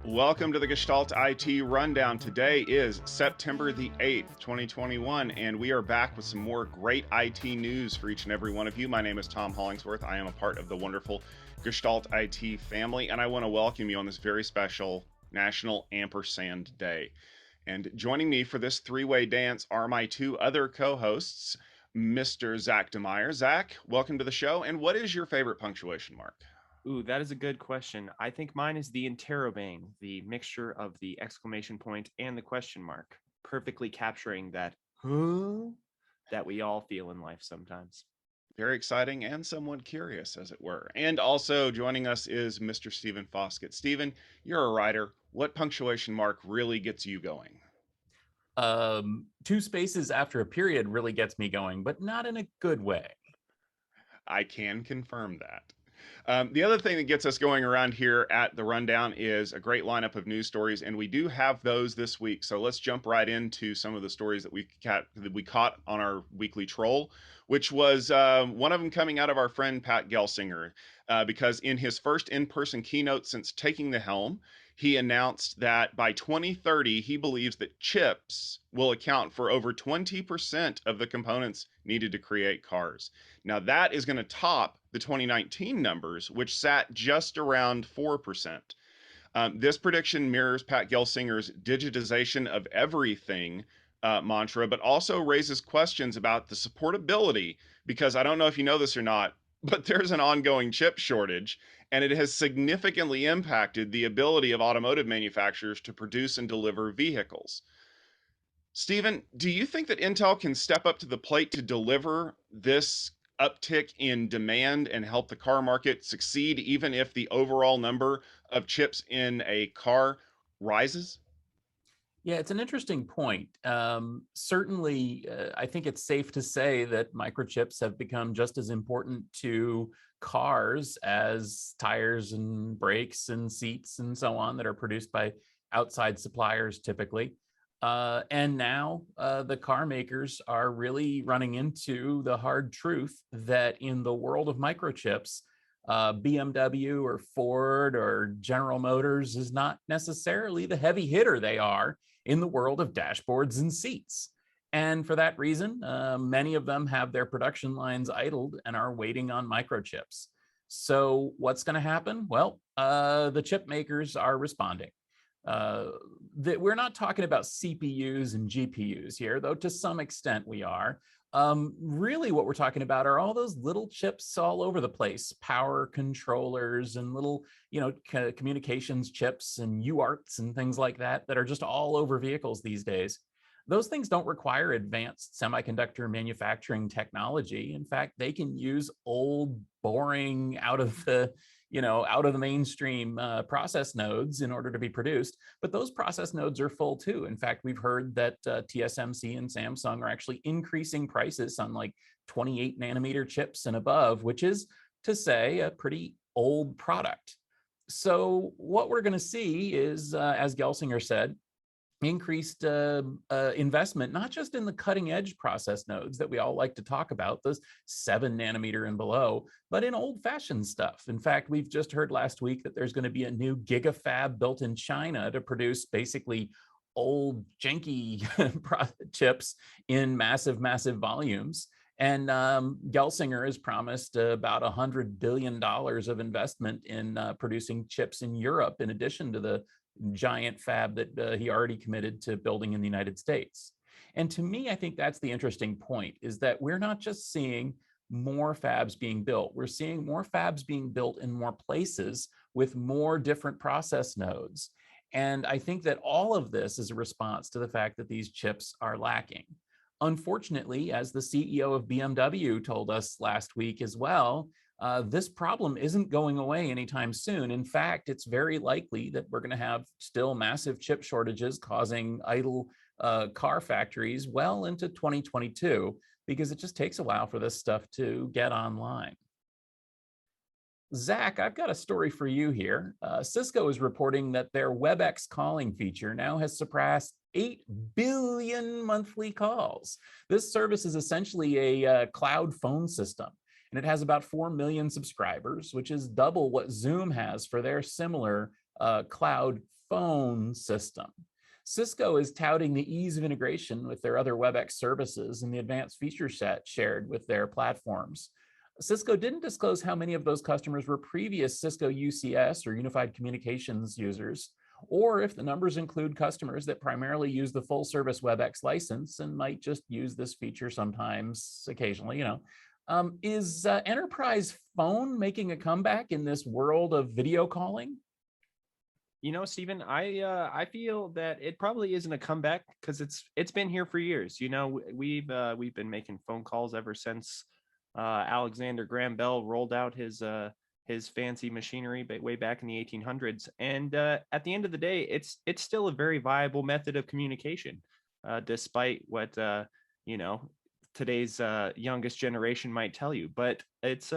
Welcome to the Gestalt IT Rundown. Today is September the 8th, 2021, and we are back with some more great IT news for each and every one of you. My name is Tom Hollingsworth. I am a part of the wonderful Gestalt IT family, and I want to welcome you on this very special National Ampersand Day. And joining me for this three-way dance are my two other co-hosts, Mr. Zach DeMeyer. Zach, welcome to the show, and what is your favorite punctuation mark? Ooh, that is a good question. I think mine is the interrobang, the mixture of the exclamation point and the question mark, perfectly capturing that that we all feel in life sometimes. Very exciting and somewhat curious, as it were. And also joining us is Mr. Stephen Foskett. Stephen, you're a writer. What punctuation mark really gets you going? Two spaces after a period really gets me going, but not in a good way. I can confirm that. The other thing that gets us going around here at the Rundown is a great lineup of news stories, and we do have those this week. So let's jump right into some of the stories that we caught on our weekly troll, which was one of them coming out of our friend Pat Gelsinger, because in his first in-person keynote since taking the helm, he announced that by 2030, he believes that chips will account for over 20% of the components needed to create cars. Now, that is going to top the 2019 numbers, which sat just around 4%. This prediction mirrors Pat Gelsinger's digitization of everything mantra, but also raises questions about the supportability, because I don't know if you know this or not, but there's an ongoing chip shortage, and it has significantly impacted the ability of automotive manufacturers to produce and deliver vehicles. Stephen, do you think that Intel can step up to the plate to deliver this uptick in demand and help the car market succeed, even if the overall number of chips in a car rises? Yeah, it's an interesting point. Certainly, I think it's safe to say that microchips have become just as important to cars as tires and brakes and seats and so on that are produced by outside suppliers typically. And now the car makers are really running into the hard truth that in the world of microchips, BMW or Ford or General Motors is not necessarily the heavy hitter they are in the world of dashboards and seats. And for that reason, many of them have their production lines idled and are waiting on microchips. So what's going to happen? Well, the chip makers are responding. We're not talking about CPUs and GPUs here, though to some extent we are. Really what we're talking about are all those little chips all over the place, power controllers and little, communications chips and UARTs and things like that that are just all over vehicles these days. Those things don't require advanced semiconductor manufacturing technology. In fact, they can use old, boring, out of the mainstream process nodes in order to be produced. But those process nodes are full too. In fact, we've heard that TSMC and Samsung are actually increasing prices on like 28 nanometer chips and above, which is to say a pretty old product. So what we're going to see is, as Gelsinger said, increased investment, not just in the cutting edge process nodes that we all like to talk about, those 7 nanometer and below, but in old fashioned stuff. In fact, we've just heard last week that there's going to be a new gigafab built in China to produce basically old janky chips in massive volumes. And Gelsinger has promised about $100 billion of investment in producing chips in Europe, in addition to the giant fab that he already committed to building in the United States. And to me, I think that's the interesting point, is that we're not just seeing more fabs being built. We're seeing more fabs being built in more places with more different process nodes. And I think that all of this is a response to the fact that these chips are lacking. Unfortunately, as the CEO of BMW told us last week as well, this problem isn't going away anytime soon. In fact, it's very likely that we're going to have still massive chip shortages causing idle car factories well into 2022, because it just takes a while for this stuff to get online. Zach, I've got a story for you here. Cisco is reporting that their Webex calling feature now has surpassed 8 billion monthly calls. This service is essentially a cloud phone system, and it has about 4 million subscribers, which is double what Zoom has for their similar cloud phone system. Cisco is touting the ease of integration with their other Webex services and the advanced feature set shared with their platforms. Cisco didn't disclose how many of those customers were previous Cisco UCS or Unified Communications users, or if the numbers include customers that primarily use the full service WebEx license and might just use this feature sometimes, occasionally. Is enterprise phone making a comeback in this world of video calling? Stephen, I feel that it probably isn't a comeback because it's been here for years. We've been making phone calls ever since Alexander Graham Bell rolled out his fancy machinery way back in the 1800s. And at the end of the day, it's still a very viable method of communication, despite what today's youngest generation might tell you. But it's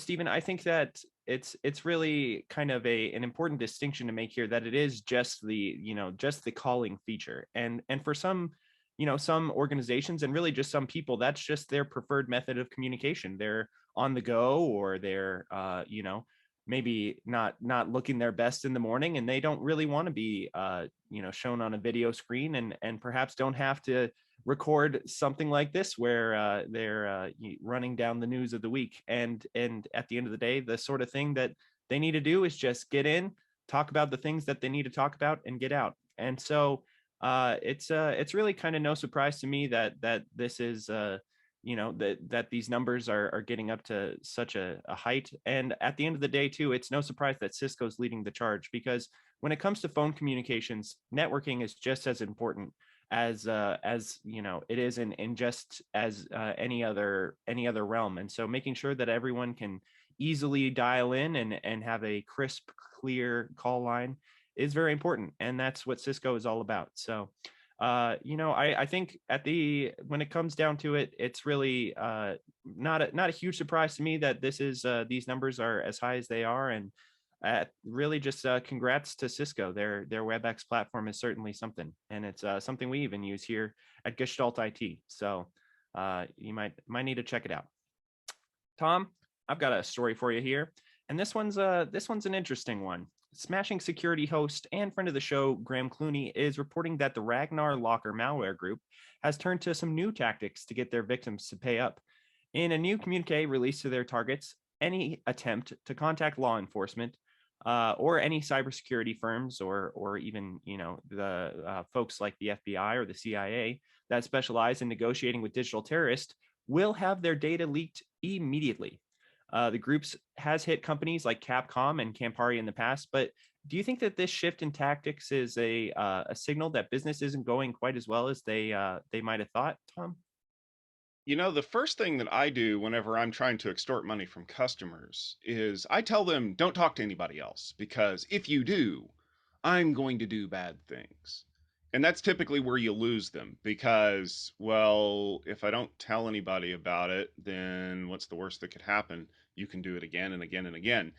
Stephen, I think that it's really kind of an important distinction to make here, that it is just the calling feature, and for some some organizations and really just some people, that's just their preferred method of communication. They're on the go, or they're maybe not looking their best in the morning, and they don't really want to be shown on a video screen, and perhaps don't have to record something like this where they're running down the news of the week. And at the end of the day, the sort of thing that they need to do is just get in, talk about the things that they need to talk about, and get out. And so it's really kind of no surprise to me that this is that these numbers are getting up to such a height. And at the end of the day too, it's no surprise that Cisco's leading the charge, because when it comes to phone communications, networking is just as important as it is in just as any other realm. And so making sure that everyone can easily dial in and have a crisp, clear call line is very important, and that's what Cisco is all about. So I think when it comes down to it, it's really not a huge surprise to me that these numbers are as high as they are. And really just congrats to Cisco. Their WebEx platform is certainly something, and it's something we even use here at Gestalt IT. So you might need to check it out. Tom, I've got a story for you here, and this one's an interesting one. Smashing security host and friend of the show, Graham Clooney, is reporting that the Ragnar Locker malware group has turned to some new tactics to get their victims to pay up. In a new communique released to their targets, any attempt to contact law enforcement or any cybersecurity firms, or even the folks like the FBI or the CIA that specialize in negotiating with digital terrorists, will have their data leaked immediately. The groups has hit companies like Capcom and Campari in the past, but do you think that this shift in tactics is a signal that business isn't going quite as well as they might have thought, Tom? The first thing that I do whenever I'm trying to extort money from customers is I tell them, don't talk to anybody else, because if you do, I'm going to do bad things. And that's typically where you lose them, because, well, if I don't tell anybody about it, then what's the worst that could happen? You can do it again and again and again.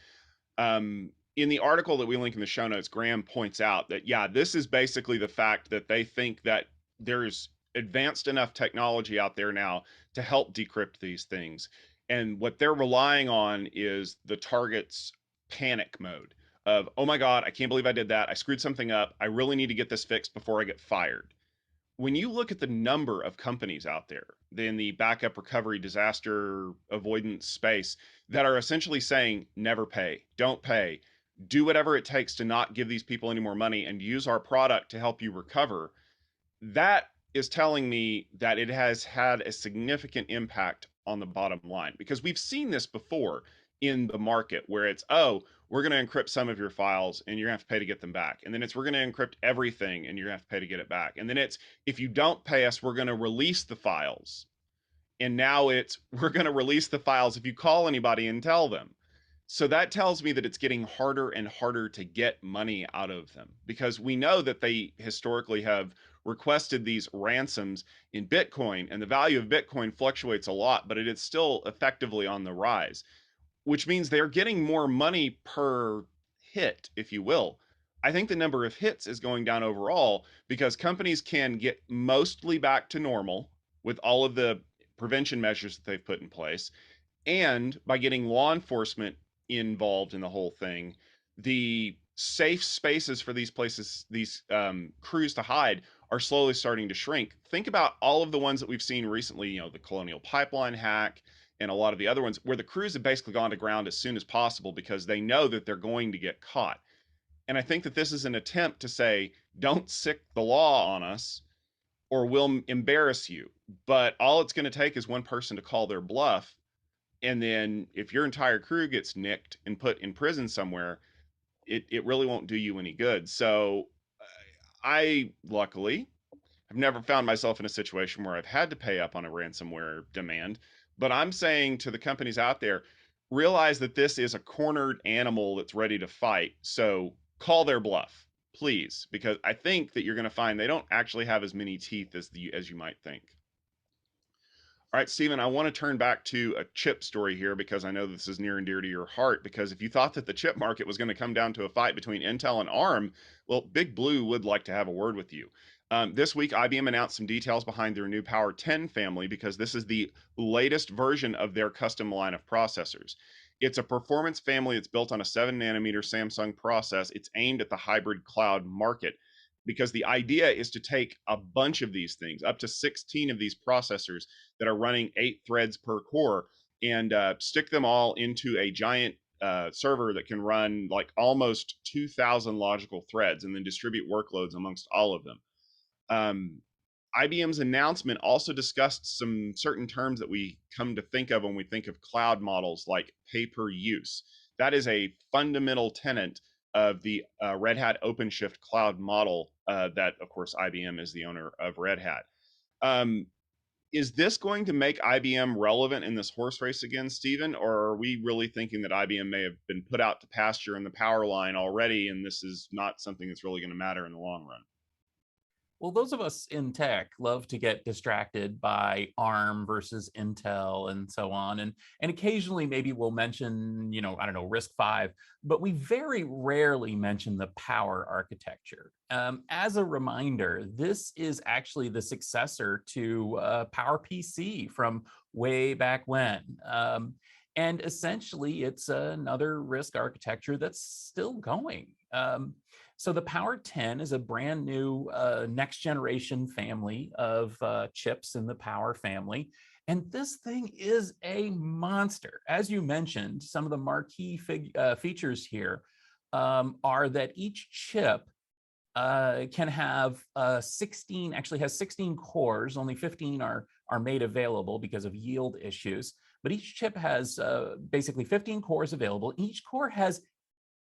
In the article that we link in the show notes, Graham points out that, yeah, this is basically the fact that they think that there's advanced enough technology out there now to help decrypt these things. And what they're relying on is the target's panic mode of, oh my God, I can't believe I did that. I screwed something up. I really need to get this fixed before I get fired. When you look at the number of companies out there in the backup recovery disaster avoidance space that are essentially saying, never pay, don't pay, do whatever it takes to not give these people any more money and use our product to help you recover, that is telling me that it has had a significant impact on the bottom line, because we've seen this before in the market where it's, oh, we're going to encrypt some of your files and you're going to have to pay to get them back. And then it's, we're going to encrypt everything and you're going to have to pay to get it back. And then it's, if you don't pay us, we're going to release the files. And now it's, we're going to release the files if you call anybody and tell them. So that tells me that it's getting harder and harder to get money out of them, because we know that they historically have requested these ransoms in Bitcoin, and the value of Bitcoin fluctuates a lot, but it is still effectively on the rise. which means they're getting more money per hit, if you will. I think the number of hits is going down overall because companies can get mostly back to normal with all of the prevention measures that they've put in place. And by getting law enforcement involved in the whole thing, the safe spaces for these places, these crews to hide, are slowly starting to shrink. Think about all of the ones that we've seen recently, the Colonial Pipeline hack and a lot of the other ones where the crews have basically gone to ground as soon as possible because they know that they're going to get caught. And I think that this is an attempt to say, don't sick the law on us or we'll embarrass you. But all it's going to take is one person to call their bluff. And then if your entire crew gets nicked and put in prison somewhere, it really won't do you any good. So I luckily have never found myself in a situation where I've had to pay up on a ransomware demand. But I'm saying to the companies out there, realize that this is a cornered animal that's ready to fight. So call their bluff, please, because I think that you're going to find they don't actually have as many teeth as you might think. All right, Stephen, I want to turn back to a chip story here because I know this is near and dear to your heart. Because if you thought that the chip market was going to come down to a fight between Intel and ARM, well, Big Blue would like to have a word with you. This week, IBM announced some details behind their new Power 10 family because this is the latest version of their custom line of processors. It's a performance family that's built on a 7-nanometer Samsung process. It's aimed at the hybrid cloud market because the idea is to take a bunch of these things, up to 16 of these processors that are running 8 threads per core, and stick them all into a giant server that can run like almost 2,000 logical threads and then distribute workloads amongst all of them. IBM's announcement also discussed some certain terms that we come to think of when we think of cloud models, like pay per use. That is a fundamental tenet of the Red Hat OpenShift cloud model that, of course, IBM is the owner of Red Hat. Is this going to make IBM relevant in this horse race again, Stephen? Or are we really thinking that IBM may have been put out to pasture in the power line already, and this is not something that's really going to matter in the long run? Well, those of us in tech love to get distracted by ARM versus Intel and so on. And occasionally maybe we'll mention, I don't know, RISC-V, but we very rarely mention the Power architecture. As a reminder, this is actually the successor to PowerPC from way back when. And essentially, it's another RISC architecture that's still going. So the Power 10 is a brand new next generation family of chips in the Power family. And this thing is a monster. As you mentioned, some of the marquee features here are that each chip can have 16, actually has 16 cores, only 15 are made available because of yield issues. But each chip has basically 15 cores available. Each core has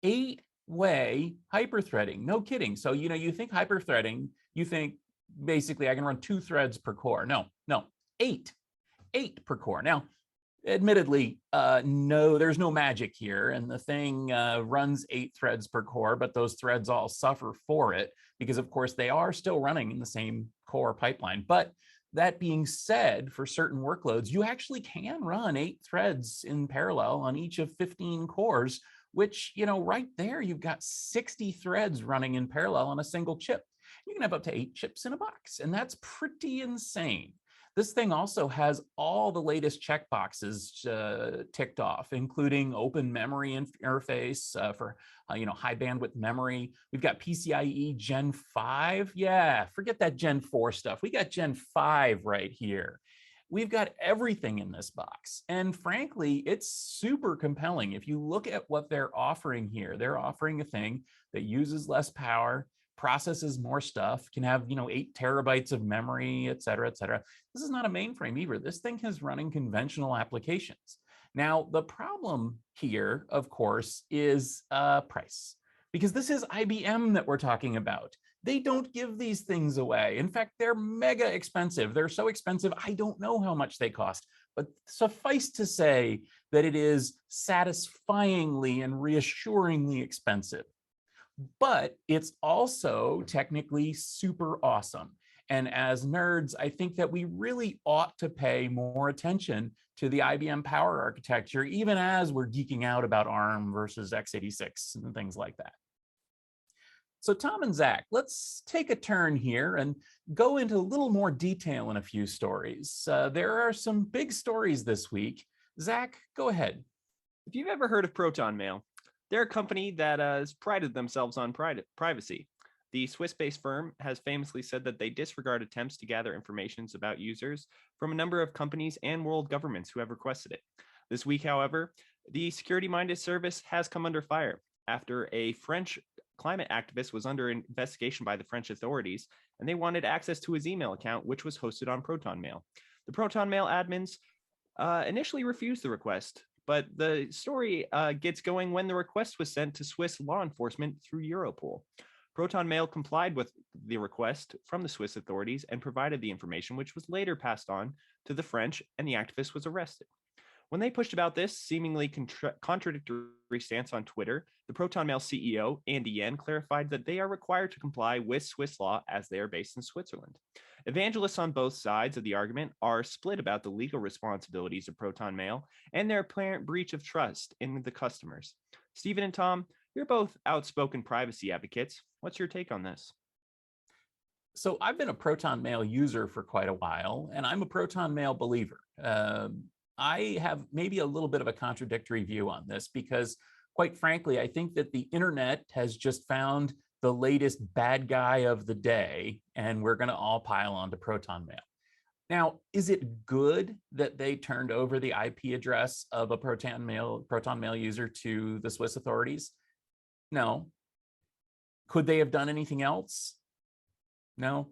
8-way hyperthreading. No kidding. So, you think hyperthreading, you think basically I can run 2 threads per core. No, 8 per core. Now, admittedly, no, there's no magic here. And the thing runs 8 threads per core, but those threads all suffer for it because, of course, they are still running in the same core pipeline. But that being said, for certain workloads, you actually can run 8 threads in parallel on each of 15 cores, which, right there, you've got 60 threads running in parallel on a single chip. You can have up to 8 chips in a box, and that's pretty insane. This thing also has all the latest checkboxes ticked off, including open memory interface for high bandwidth memory. We've got PCIe Gen 5. Yeah, forget that Gen 4 stuff. We got Gen 5 right here. We've got everything in this box. And frankly, it's super compelling. If you look at what they're offering here, they're offering a thing that uses less power, processes more stuff, can have 8 terabytes of memory, et cetera, et cetera. This is not a mainframe either. This thing is running conventional applications. Now, the problem here, of course, is price, because this is IBM that we're talking about. They don't give these things away. In fact, they're mega expensive. They're so expensive, I don't know how much they cost, but suffice to say that it is satisfyingly and reassuringly expensive. But it's also technically super awesome. And as nerds, I think that we really ought to pay more attention to the IBM Power architecture, even as we're geeking out about ARM versus x86 and things like that. So Tom and Zach, let's take a turn here and go into a little more detail in a few stories. There are some big stories this week. Zach, go ahead. If you've ever heard of ProtonMail, they're a company that has prided themselves on privacy. The Swiss-based firm has famously said that they disregard attempts to gather information about users from a number of companies and world governments who have requested it. This week, however, the security-minded service has come under fire after a French climate activist was under investigation by the French authorities, and they wanted access to his email account, which was hosted on ProtonMail. The ProtonMail admins initially refused the request, but the story gets going when the request was sent to Swiss law enforcement through Europol. ProtonMail complied with the request from the Swiss authorities and provided the information, which was later passed on to the French, and the activist was arrested. When they pushed about this seemingly contradictory stance on Twitter, the ProtonMail CEO, Andy Yen, clarified that they are required to comply with Swiss law as they are based in Switzerland. Evangelists on both sides of the argument are split about the legal responsibilities of ProtonMail and their apparent breach of trust in the customers. Stephen and Tom, you're both outspoken privacy advocates. What's your take on this? So I've been a ProtonMail user for quite a while, and I'm a ProtonMail believer. I have maybe a little bit of a contradictory view on this because, quite frankly, I think that the internet has just found the latest bad guy of the day, and we're going to all pile onto ProtonMail. Now, is it good that they turned over the IP address of a ProtonMail user to the Swiss authorities? No. Could they have done anything else? No.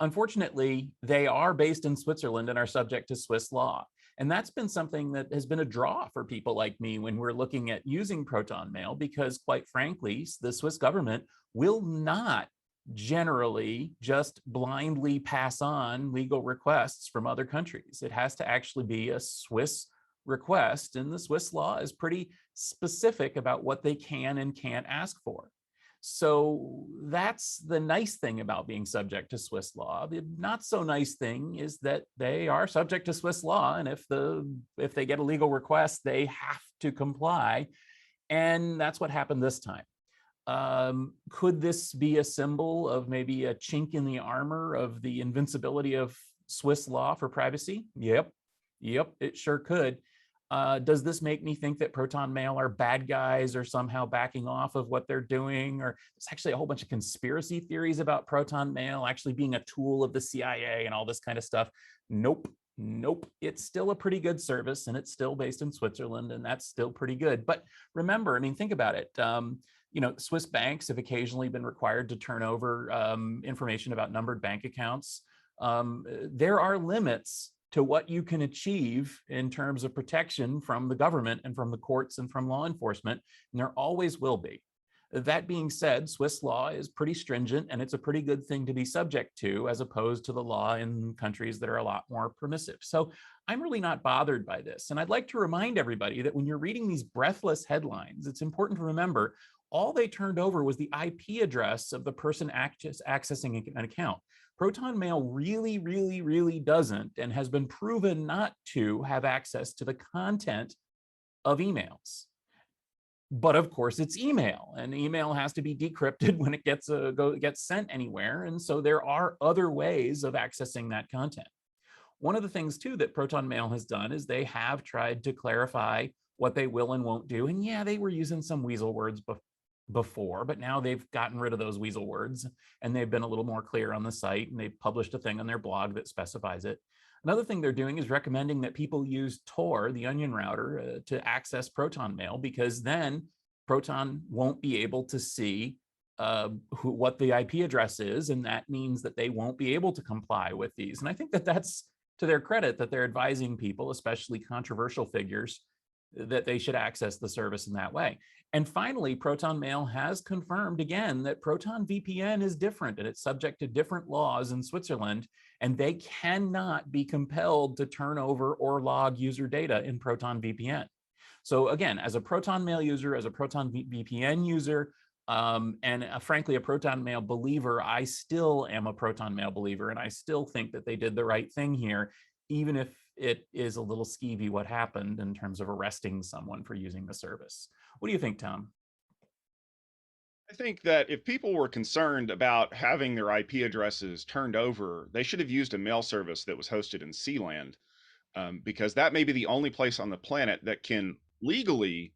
Unfortunately, they are based in Switzerland and are subject to Swiss law. And that's been something that has been a draw for people like me when we're looking at using ProtonMail, because quite frankly, the Swiss government will not generally just blindly pass on legal requests from other countries. It has to actually be a Swiss request, and the Swiss law is pretty specific about what they can and can't ask for. So that's the nice thing about being subject to Swiss law. The not so nice thing is that they are subject to Swiss law, and if they get a legal request, they have to comply. And that's what happened this time. Could this be a symbol of maybe a chink in the armor of the invincibility of Swiss law for privacy? Yep, it sure could. Does this make me think that ProtonMail are bad guys or somehow backing off of what they're doing? Or there's actually a whole bunch of conspiracy theories about ProtonMail actually being a tool of the CIA and all this kind of stuff. Nope. It's still a pretty good service, and it's still based in Switzerland, and that's still pretty good. But remember, I mean, think about it. Swiss banks have occasionally been required to turn over information about numbered bank accounts. There are limits to what you can achieve in terms of protection from the government and from the courts and from law enforcement, and there always will be. That being said, Swiss law is pretty stringent, and it's a pretty good thing to be subject to, as opposed to the law in countries that are a lot more permissive. So I'm really not bothered by this. And I'd like to remind everybody that when you're reading these breathless headlines, it's important to remember all they turned over was the IP address of the person accessing an account. ProtonMail really doesn't, and has been proven not to, have access to the content of emails. But of course, it's email, and email has to be decrypted when it gets sent anywhere. And so there are other ways of accessing that content. One of the things, too, that ProtonMail has done is they have tried to clarify what they will and won't do. And yeah, they were using some weasel words before, but now they've gotten rid of those weasel words, and they've been a little more clear on the site, and they've published a thing on their blog that specifies it. Another thing they're doing is recommending that people use Tor, the onion router, to access ProtonMail, because then Proton won't be able to see what the IP address is, and that means that they won't be able to comply with these. And I think that that's to their credit, that they're advising people, especially controversial figures, that they should access the service in that way. And finally, ProtonMail has confirmed again that Proton VPN is different, and it's subject to different laws in Switzerland, and they cannot be compelled to turn over or log user data in Proton VPN. So again, as a ProtonMail user, as a Proton VPN user, Frankly, a ProtonMail believer. I still am a ProtonMail believer, and I still think that they did the right thing here, even if it is a little skeevy what happened in terms of arresting someone for using the service. What do you think, Tom? I think that if people were concerned about having their IP addresses turned over, they should have used a mail service that was hosted in Sealand, because that may be the only place on the planet that can legally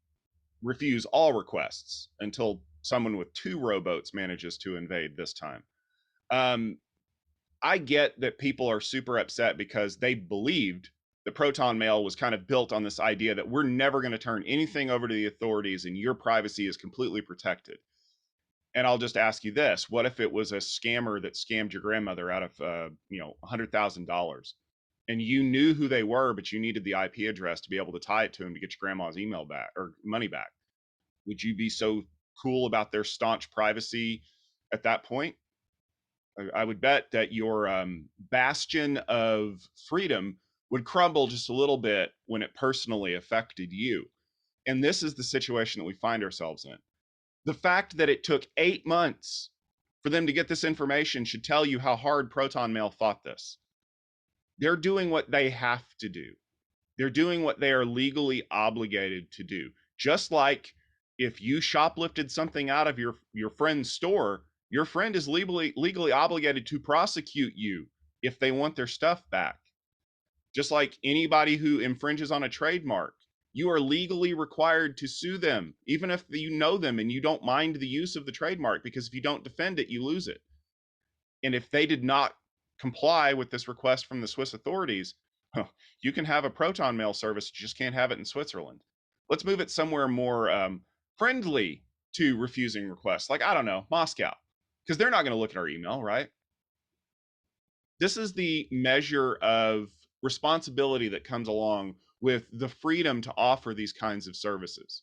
refuse all requests until someone with 2 rowboats manages to invade this time. Um, I get that people are super upset because they believed the Proton Mail was kind of built on this idea that we're never going to turn anything over to the authorities and your privacy is completely protected. And I'll just ask you this: what if it was a scammer that scammed your grandmother out of, $100,000, and you knew who they were, but you needed the IP address to be able to tie it to them to get your grandma's email back or money back? Would you be so cool about their staunch privacy at that point? I would bet that your bastion of freedom would crumble just a little bit when it personally affected you. And this is the situation that we find ourselves in. The fact that it took 8 months for them to get this information should tell you how hard ProtonMail fought this. They're doing what they have to do. They're doing what they are legally obligated to do. Just like if you shoplifted something out of your friend's store, your friend is legally obligated to prosecute you if they want their stuff back. Just like anybody who infringes on a trademark, you are legally required to sue them, even if you know them and you don't mind the use of the trademark, because if you don't defend it, you lose it. And if they did not comply with this request from the Swiss authorities, you can have a Proton Mail service, you just can't have it in Switzerland. Let's move it somewhere more friendly to refusing requests, like, I don't know, Moscow, because they're not going to look at our email, right? This is the measure of responsibility that comes along with the freedom to offer these kinds of services.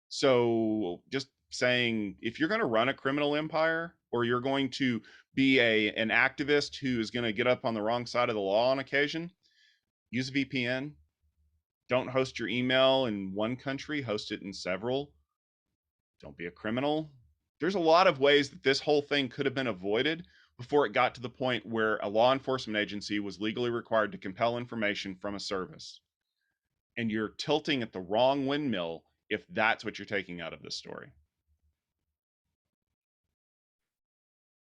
So just saying, if you're going to run a criminal empire, or you're going to be an activist who is going to get up on the wrong side of the law on occasion, use a VPN. Don't host your email in one country, host it in several. Don't be a criminal. There's a lot of ways that this whole thing could have been avoided before it got to the point where a law enforcement agency was legally required to compel information from a service. And you're tilting at the wrong windmill if that's what you're taking out of this story.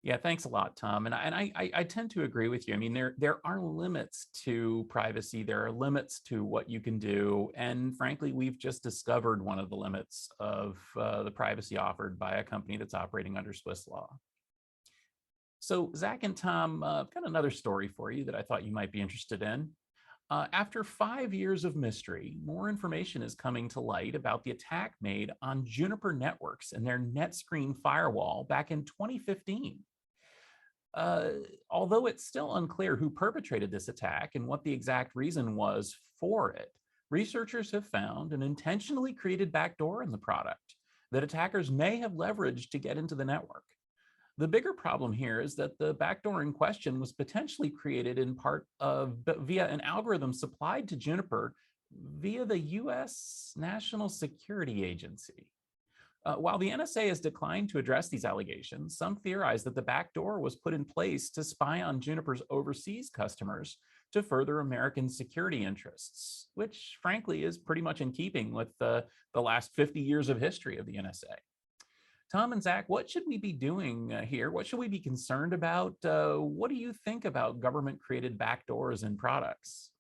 Yeah, thanks a lot, Tom. And I tend to agree with you. I mean, there are limits to privacy. There are limits to what you can do. And frankly, we've just discovered one of the limits of the privacy offered by a company that's operating under Swiss law. So, Zach and Tom, I've got another story for you that I thought you might be interested in. After 5 years of mystery, more information is coming to light about the attack made on Juniper Networks and their NetScreen firewall back in 2015. Although it's still unclear who perpetrated this attack and what the exact reason was for it, researchers have found an intentionally created backdoor in the product that attackers may have leveraged to get into the network. The bigger problem here is that the backdoor in question was potentially created in part via an algorithm supplied to Juniper via the US National Security Agency. While the NSA has declined to address these allegations, some theorize that the backdoor was put in place to spy on Juniper's overseas customers to further American security interests, which frankly is pretty much in keeping with the last 50 years of history of the NSA. Tom and Zach, what should we be doing here? What should we be concerned about? What do you think about government-created backdoors in products?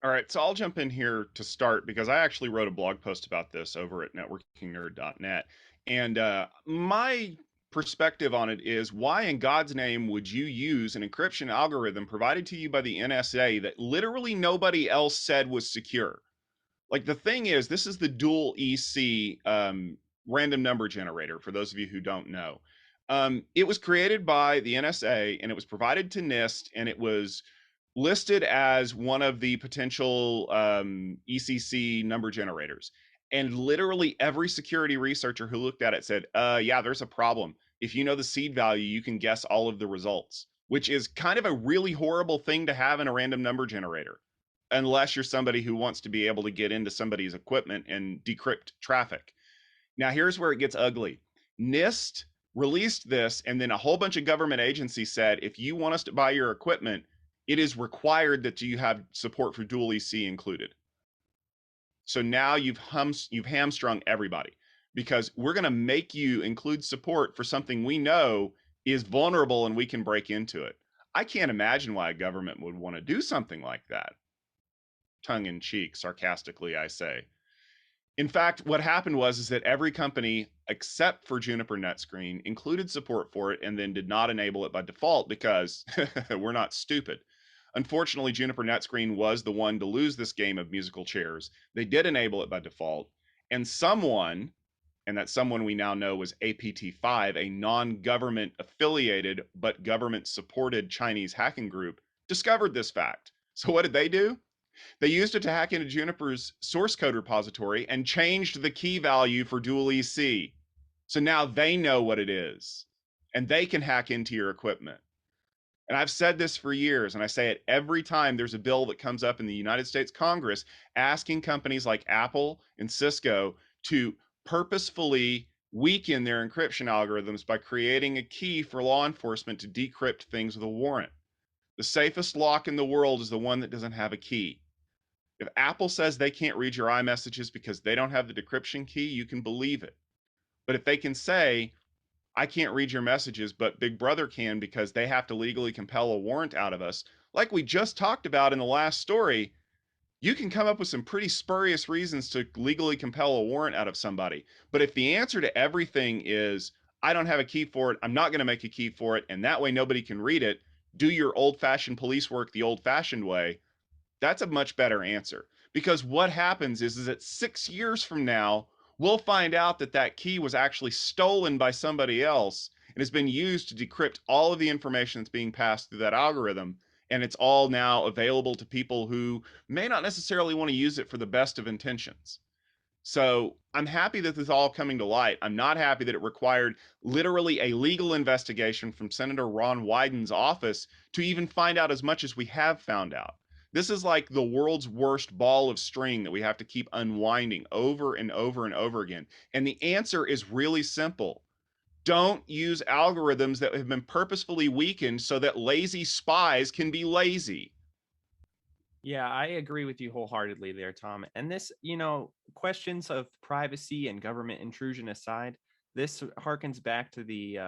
All right, so I'll jump in here to start because I actually wrote a blog post about this over at networkingnerd.net. And my perspective on it is, why in God's name would you use an encryption algorithm provided to you by the NSA that literally nobody else said was secure? Like, the thing is, this is the dual EC random number generator, for those of you who don't know. It was created by the NSA and it was provided to NIST, and it was listed as one of the potential ECC number generators. And literally every security researcher who looked at it said, yeah, there's a problem. If you know the seed value, you can guess all of the results, which is kind of a really horrible thing to have in a random number generator, unless you're somebody who wants to be able to get into somebody's equipment and decrypt traffic. Now, here's where it gets ugly. NIST released this, and then a whole bunch of government agencies said, if you want us to buy your equipment, it is required that you have support for dual EC included. So now you've hamstrung everybody, because we're going to make you include support for something we know is vulnerable and we can break into it. I can't imagine why a government would want to do something like that. Tongue in cheek, sarcastically, I say. In fact, what happened was that every company except for Juniper NetScreen included support for it and then did not enable it by default because we're not stupid. Unfortunately, Juniper NetScreen was the one to lose this game of musical chairs. They did enable it by default, and someone, and that someone we now know was APT5, a non-government affiliated but government supported Chinese hacking group, discovered this fact. So what did they do? They used it to hack into Juniper's source code repository and changed the key value for dual EC. So now they know what it is, and they can hack into your equipment. And I've said this for years, and I say it every time there's a bill that comes up in the United States Congress asking companies like Apple and Cisco to purposefully weaken their encryption algorithms by creating a key for law enforcement to decrypt things with a warrant. The safest lock in the world is the one that doesn't have a key. If Apple says they can't read your iMessages because they don't have the decryption key, you can believe it. But if they can say, I can't read your messages, but Big Brother can because they have to legally compel a warrant out of us, like we just talked about in the last story, you can come up with some pretty spurious reasons to legally compel a warrant out of somebody. But if the answer to everything is, I don't have a key for it, I'm not going to make a key for it, and that way nobody can read it, do your old fashioned police work the old fashioned way, that's a much better answer. Because what happens is that 6 years from now, we'll find out that that key was actually stolen by somebody else and has been used to decrypt all of the information that's being passed through that algorithm. And it's all now available to people who may not necessarily want to use it for the best of intentions. So I'm happy that this is all coming to light. I'm not happy that it required literally a legal investigation from Senator Ron Wyden's office to even find out as much as we have found out. This is like the world's worst ball of string that we have to keep unwinding over and over and over again. And the answer is really simple. Don't use algorithms that have been purposefully weakened so that lazy spies can be lazy. Yeah, I agree with you wholeheartedly there, Tom. And this, questions of privacy and government intrusion aside, this harkens back to the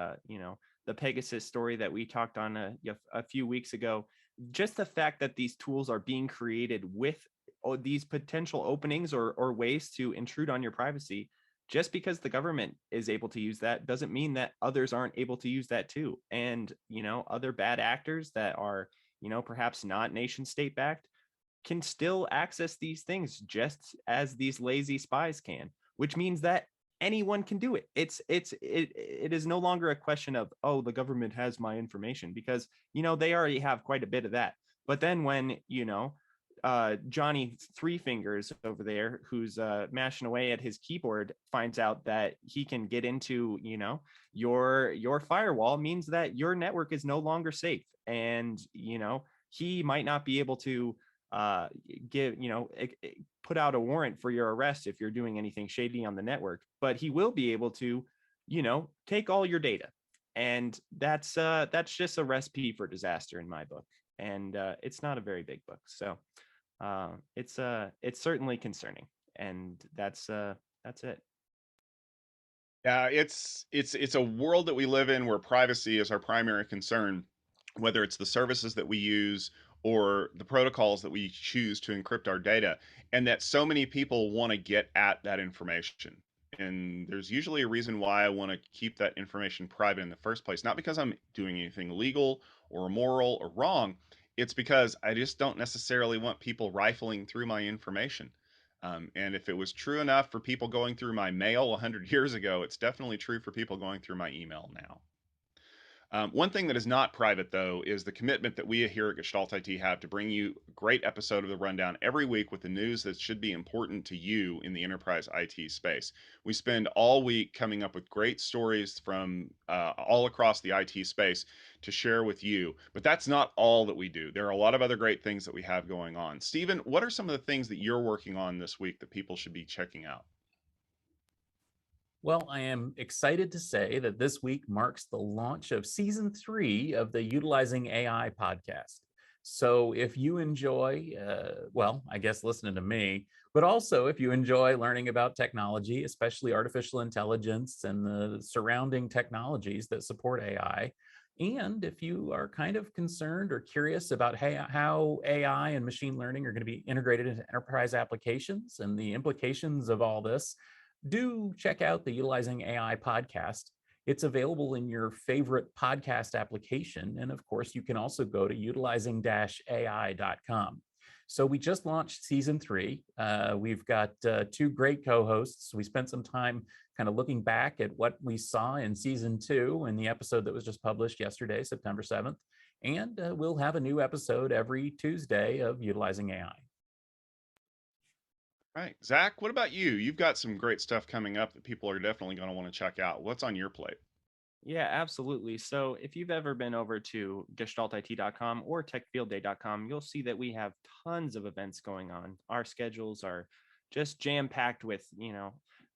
Pegasus story that we talked on a few weeks ago. Just the fact that these tools are being created with these potential openings or ways to intrude on your privacy, just because the government is able to use that doesn't mean that others aren't able to use that too. And, other bad actors that are, perhaps not nation state backed can still access these things just as these lazy spies can, which means that anyone can do it. It is no longer a question of, oh, the government has my information, because they already have quite a bit of that. But then when Johnny Three Fingers over there, who's mashing away at his keyboard, finds out that he can get into your firewall, means that your network is no longer safe, and he might not be able to put out a warrant for your arrest if you're doing anything shady on the network, but he will be able to take all your data. And that's just a recipe for disaster in my book. And it's not a very big book, so it's certainly concerning. And that's it. Yeah, it's a world that we live in where privacy is our primary concern, whether it's the services that we use or the protocols that we choose to encrypt our data, and that so many people want to get at that information. And there's usually a reason why I want to keep that information private in the first place, not because I'm doing anything illegal or immoral or wrong. It's because I just don't necessarily want people rifling through my information. And if it was true enough for people going through my mail 100 years ago, it's definitely true for people going through my email now. One thing that is not private, though, is the commitment that we here at Gestalt IT have to bring you a great episode of the Rundown every week with the news that should be important to you in the enterprise IT space. We spend all week coming up with great stories from all across the IT space to share with you. But that's not all that we do. There are a lot of other great things that we have going on. Stephen, what are some of the things that you're working on this week that people should be checking out? Well, I am excited to say that this week marks the launch of season 3 of the Utilizing AI podcast. So if you enjoy, well, I guess listening to me, but also if you enjoy learning about technology, especially artificial intelligence and the surrounding technologies that support AI, and if you are kind of concerned or curious about how AI and machine learning are going to be integrated into enterprise applications and the implications of all this, do check out the Utilizing AI podcast. It's available in your favorite podcast application. And of course, you can also go to utilizing-ai.com. So we just launched season 3. We've got 2 great co-hosts. We spent some time kind of looking back at what we saw in season 2 in the episode that was just published yesterday, September 7th. And we'll have a new episode every Tuesday of Utilizing AI. All right, Zach, what about you? You've got some great stuff coming up that people are definitely going to want to check out. What's on your plate? Yeah, absolutely. So if you've ever been over to gestaltit.com or techfieldday.com, you'll see that we have tons of events going on. Our schedules are just jam-packed with,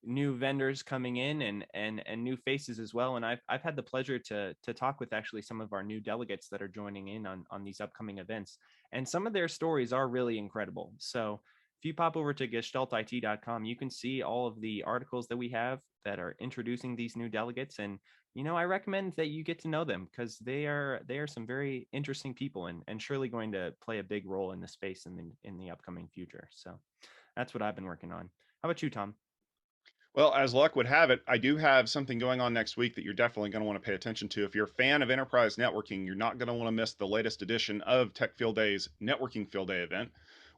new vendors coming in and new faces as well. And I've had the pleasure to talk with actually some of our new delegates that are joining in on these upcoming events. And some of their stories are really incredible. So if you pop over to gestaltit.com, you can see all of the articles that we have that are introducing these new delegates. And I recommend that you get to know them because they are some very interesting people and surely going to play a big role in the space in the upcoming future. So that's what I've been working on. How about you, Tom? Well, as luck would have it, I do have something going on next week that you're definitely going to want to pay attention to. If you're a fan of enterprise networking, you're not going to want to miss the latest edition of Tech Field Day's Networking Field Day event.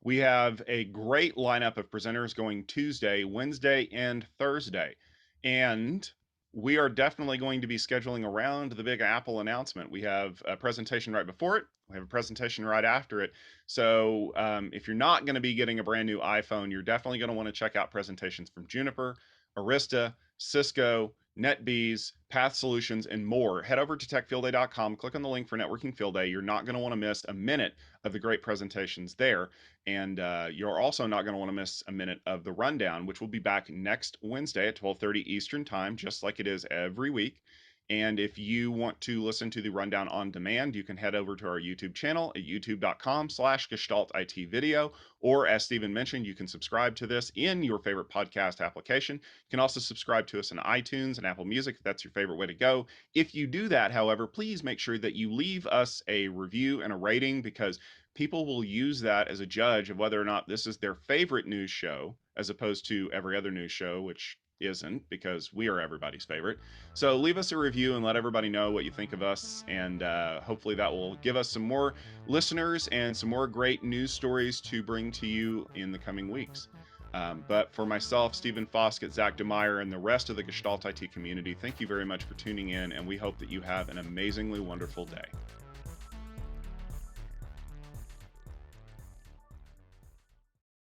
We have a great lineup of presenters going Tuesday, Wednesday, and Thursday. And we are definitely going to be scheduling around the big Apple announcement. We have a presentation right before it. We have a presentation right after it. So if you're not going to be getting a brand new iPhone, you're definitely going to want to check out presentations from Juniper, Arista, Cisco, NetBees, Path Solutions, and more. Head over to techfieldday.com, click on the link for Networking Field Day. You're not going to want to miss a minute of the great presentations there. And you're also not going to want to miss a minute of the rundown, which will be back next Wednesday at 12:30 Eastern Time, just like it is every week. And if you want to listen to the rundown on demand, you can head over to our YouTube channel at youtube.com/gestaltit video. Or as Stephen mentioned, you can subscribe to this in your favorite podcast application. You can also subscribe to us on iTunes and Apple Music if that's your favorite way to go. If you do that, however, please make sure that you leave us a review and a rating because people will use that as a judge of whether or not this is their favorite news show as opposed to every other news show, which isn't because we are everybody's favorite. So leave us a review and let everybody know what you think of us, and hopefully that will give us some more listeners and some more great news stories to bring to you in the coming weeks. But for myself, Stephen Foskett, Zach DeMeyer, and the rest of the Gestalt IT community, thank you very much for tuning in, and we hope that you have an amazingly wonderful day.